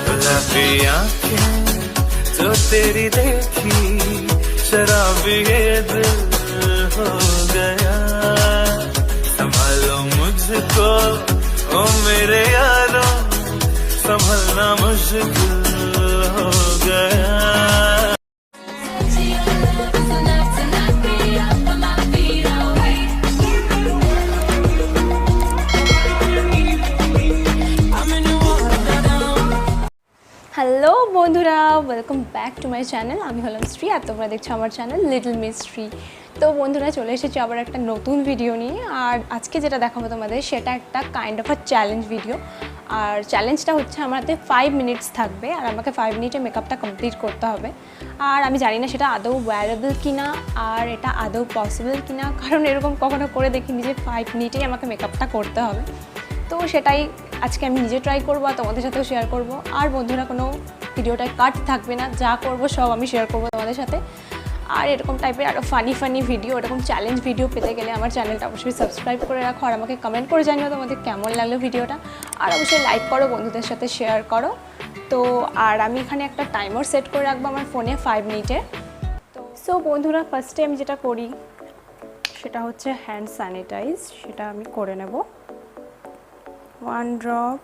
गुलाबी आंखें जो तेरी देखी शराबी ये दिल हो गया संभालो मुझको ओ मेरे यारों संभलना मुश्किल हो गया হ্যালো বন্ধুরা, welcome back to my channel. আমি হলাম শ্রী আর তোমরা দেখছো আমার চ্যানেল লিটল মিস শ্রী। তো বন্ধুরা, চলে এসেছি আবার একটা নতুন ভিডিও নিয়ে। আর আজকে যেটা দেখাবো তোমাদের সেটা একটা kind of a challenge video. আর চ্যালেঞ্জটা হচ্ছে আমার হাতে 5 মিনিটস থাকবে আর আমাকে 5 মিনিটে মেকআপটা কমপ্লিট করতে হবে। আর আমি জানি না সেটা আদৌ ওয়্যারেবল কিনা আর এটা আদৌ পসিবল কিনা, কারণ এরকম কখনো করে দেখিনি যে 5 মিনিটেই আমাকে মেকআপটা করতে হবে। তো সেটাই আজকে আমি নিজে ট্রাই করবো আর তোমাদের সাথেও শেয়ার করব। আর বন্ধুরা, কোনো ভিডিওটায় কাট থাকবে না, যা করব সব আমি শেয়ার করব তোমাদের সাথে। আর এরকম টাইপের আরও ফানি ভিডিও, এরকম চ্যালেঞ্জ ভিডিও পেতে গেলে আমার চ্যানেলটা অবশ্যই সাবস্ক্রাইব করে রাখো আর আমাকে কমেন্ট করে জানিও তোমাদের কেমন লাগলো ভিডিওটা। আর অবশ্যই লাইক করো, বন্ধুদের সাথে শেয়ার করো। তো আর আমি এখানে একটা টাইমার সেট করে রাখবো আমার ফোনে 5 মিনিটে। তো সো বন্ধুরা, ফার্স্টে আমি যেটা করি সেটা হচ্ছে হ্যান্ড স্যানিটাইজ। সেটা আমি করে নেব। 1 drop,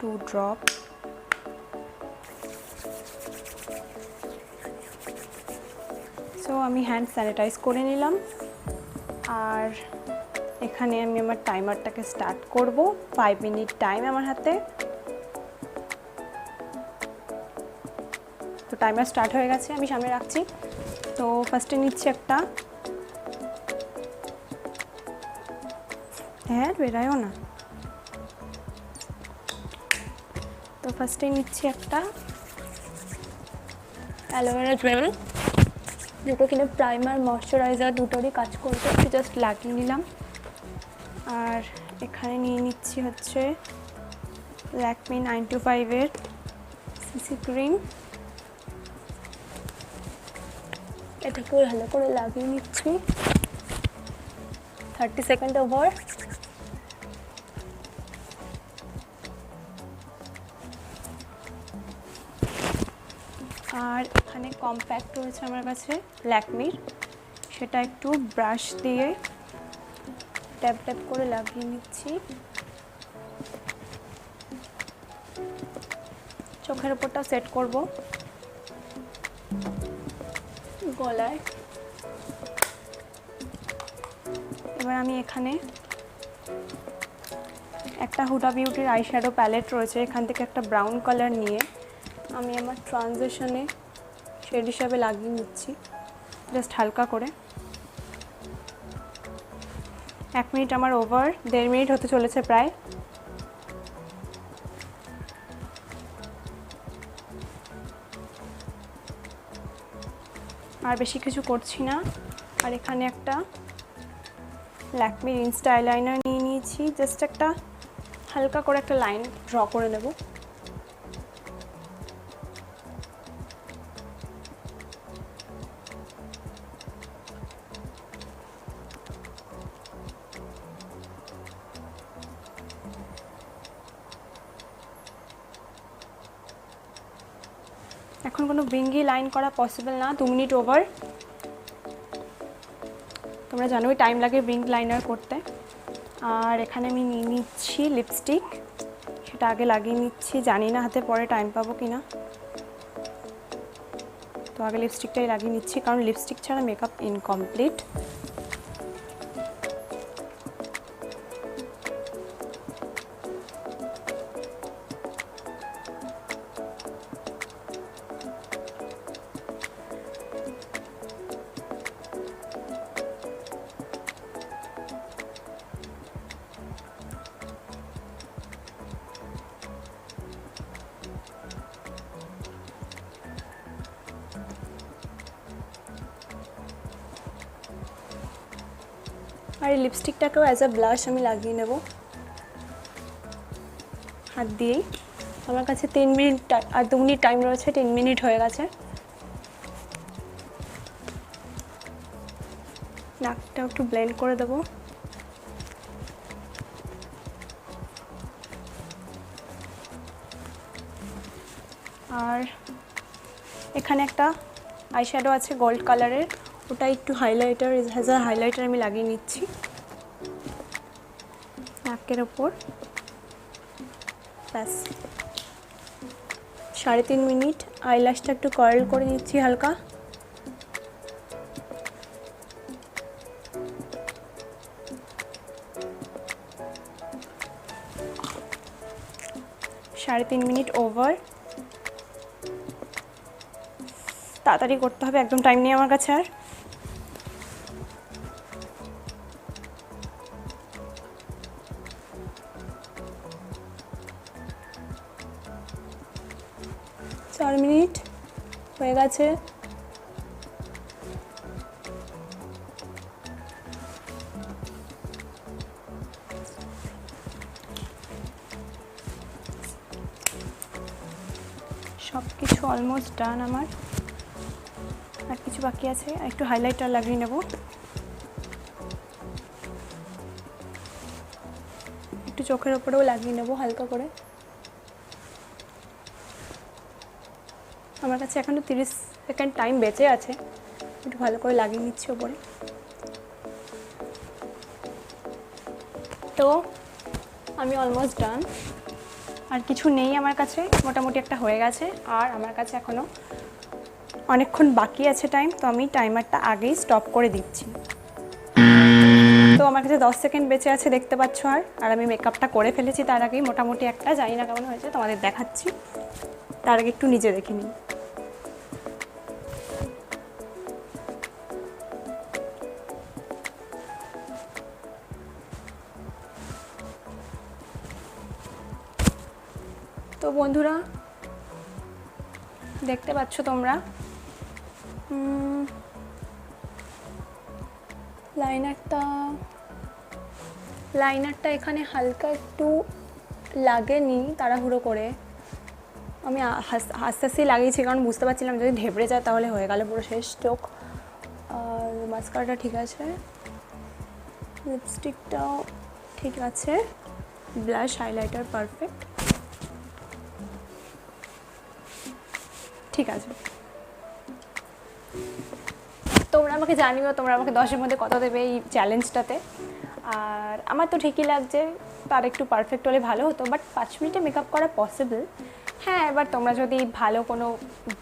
2 drop, সো আমি হ্যান্ড স্যানিটাইজ করে নিলাম। আর এখানে আমি আমার টাইমারটাকে স্টার্ট করব। 5 মিনিট টাইম আমার হাতে। তো টাইমার স্টার্ট হয়ে গেছে, আমি সামনে রাখছি। তো ফার্স্টে নিচ্ছি একটা, হ্যাঁ বেরায়ও না। তো ফার্স্টে নিচ্ছি একটা অ্যালোভেরা জেল, যেটা কিনা প্রাইমার ময়শ্চারাইজার দুটোরই কাজ করবে। একটু জাস্ট লাগিয়ে নিলাম। আর এখানে নিয়ে নিচ্ছি হচ্ছে ল্যাকমি 925-এর সিসি ক্রিম। এটাকে ভালো করে লাগিয়ে নিচ্ছি 30 সেকেন্ড ওভার। আর এখানে কম্প্যাক্ট রয়েছে আমার কাছে ল্যাকমির, সেটা একটু ব্রাশ দিয়ে ট্যাপ ট্যাপ করে লাগিয়ে নিচ্ছি চোখের উপরটা সেট করব গলায়। এবার আমি এখানে একটা হুডা বিউটির আই শ্যাডো প্যালেট রয়েছে, এখান থেকে একটা ব্রাউন কালার নিয়ে আমি আমার ট্রানজিশনে শেড হিসাবে লাগিয়ে নিচ্ছি জাস্ট হালকা করে। 1 মিনিট আমার ওভার, 1.5 মিনিট হতে চলেছে প্রায়। আর বেশি কিছু করছি না। আর এখানে একটা ল্যাকমির ইনস্টা আইলাইনার নিয়ে নিয়েছি, জাস্ট একটা হালকা করে একটা লাইন ড্র করে নেব। এখন কোনো ব্রিঙ্গি লাইন করা পসিবল না, 2 মিনিট ওভার। তোমরা জানোই টাইম লাগে ব্রিঙ্গ লাইনার করতে। আর এখানে আমি নিয়ে নিচ্ছি লিপস্টিক, সেটা আগে লাগিয়ে নিচ্ছি, জানি না হাতে পরে টাইম পাবো কিনা। তো আগে লিপস্টিকটাই লাগিয়ে নিচ্ছি, কারণ লিপস্টিক ছাড়া মেকআপ ইনকমপ্লিট। আর এই লিপস্টিকটাকেও অ্যাজ আ ব্লাশ আমি লাগিয়ে নেব হাত দিয়েই। আমার কাছে 3 মিনিট আর 2 মিনিট টাইম রয়েছে, 3 মিনিট হয়ে গেছে। নাকটাও একটু ব্লেন্ড করে দেবো। আর এখানে একটা আইশ্যাডো আছে গোল্ড কালারের, ওটা একটু হাইলাইটার, হেজার হাইলাইটার আমি লাগিয়ে নিচ্ছি নাকের ওপর। ব্যাস 3.5 মিনিট আইল্যাশটা একটু কার্ল করে নিচ্ছি হালকা। সাড়ে 3 মিনিট ওভার। তাড়াতাড়ি করতে হবে, একদম টাইম নেই আমার কাছে আর। চার মিনিট হয়ে গেছে। সব কিছু অলমোস্ট ডান আমার, আর কিছু বাকি আছে, একটু হাইলাইটার লাগিয়ে নেব। একটু চোখের ওপরেও লাগিয়ে নেব হালকা করে। আমার কাছে এখনো 30 সেকেন্ড টাইম বেঁচে আছে, একটু ভালো করে লাগিয়ে নিচ্ছি ওপরে। তো আমি অলমোস্ট ডান, আর কিছু নেই আমার কাছে, মোটামুটি একটা হয়ে গেছে। আর আমার কাছে এখনও অনেকক্ষণ বাকি আছে টাইম, তো আমি টাইমারটা আগেই স্টপ করে দিচ্ছি। তো আমার কাছে 10 সেকেন্ড বেঁচে আছে দেখতে পাচ্ছ। আর আমি মেকআপটা করে ফেলেছি তার আগেই মোটামুটি একটা, জানি না কেমন হয়েছে, তোমাদের দেখাচ্ছি। তার আগে একটু নিজে দেখে নিই। তো বন্ধুরা দেখতে পাচ্ছ তোমরা, লাইনারটা এখানে হালকা একটু লাগেনি তাড়াহুড়ো করে, আমি আস্তে আস্তে লাগিয়েছি, কারণ বুঝতে পারছিলাম যদি ঢেবড়ে যায় তাহলে হয়ে গেল পুরো শেষ চোখ। আর মাস্কারাটা ঠিক আছে, লিপস্টিকটাও ঠিক আছে, ব্লাশ হাইলাইটার পারফেক্ট, ঠিক আছে। তোমরা আমাকে জানিও তোমরা আমাকে 10-এর মধ্যে কত দেবে এই চ্যালেঞ্জটাতে। আর আমার তো ঠিকই লাগছে, তার একটু পারফেক্ট হলে ভালো হতো, বাট 5 মিনিটে মেকআপ করা পসিবল। হ্যাঁ, এবার তোমরা যদি ভালো কোনো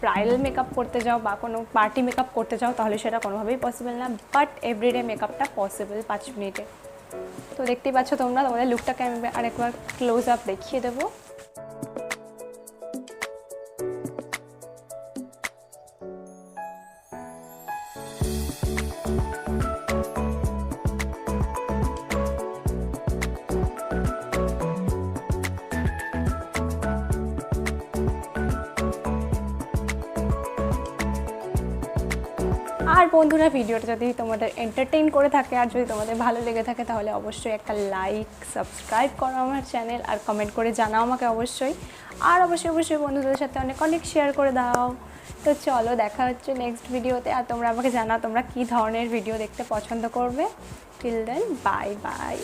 ব্রাইডাল মেকআপ করতে যাও বা কোনো পার্টি মেকআপ করতে যাও তাহলে সেটা কোনোভাবেই পসিবল না, বাট এভরিডে মেকআপটা পসিবল 5 মিনিটে। তো দেখতেই পাচ্ছ তোমরা, তোমাদের লুকটাকে আমি আরেকবার ক্লোজ আপ দেখিয়ে দেবো। আর বন্ধুরা ভিডিওটা যদি তোমাদের এন্টারটেইন করে থাকে আর যদি তোমাদের ভালো লেগে থাকে তাহলে অবশ্যই একটা লাইক সাবস্ক্রাইব করো আমার চ্যানেল, আর কমেন্ট করে জানাও আমাকে অবশ্যই। আর অবশ্যই বন্ধুদের সাথে অনেক শেয়ার করে দাও। তো চলো দেখা হচ্ছে নেক্সট ভিডিওতে, আর তোমরা আমাকে জানাও তোমরা কী ধরনের ভিডিও দেখতে পছন্দ করবে। Till then bye by.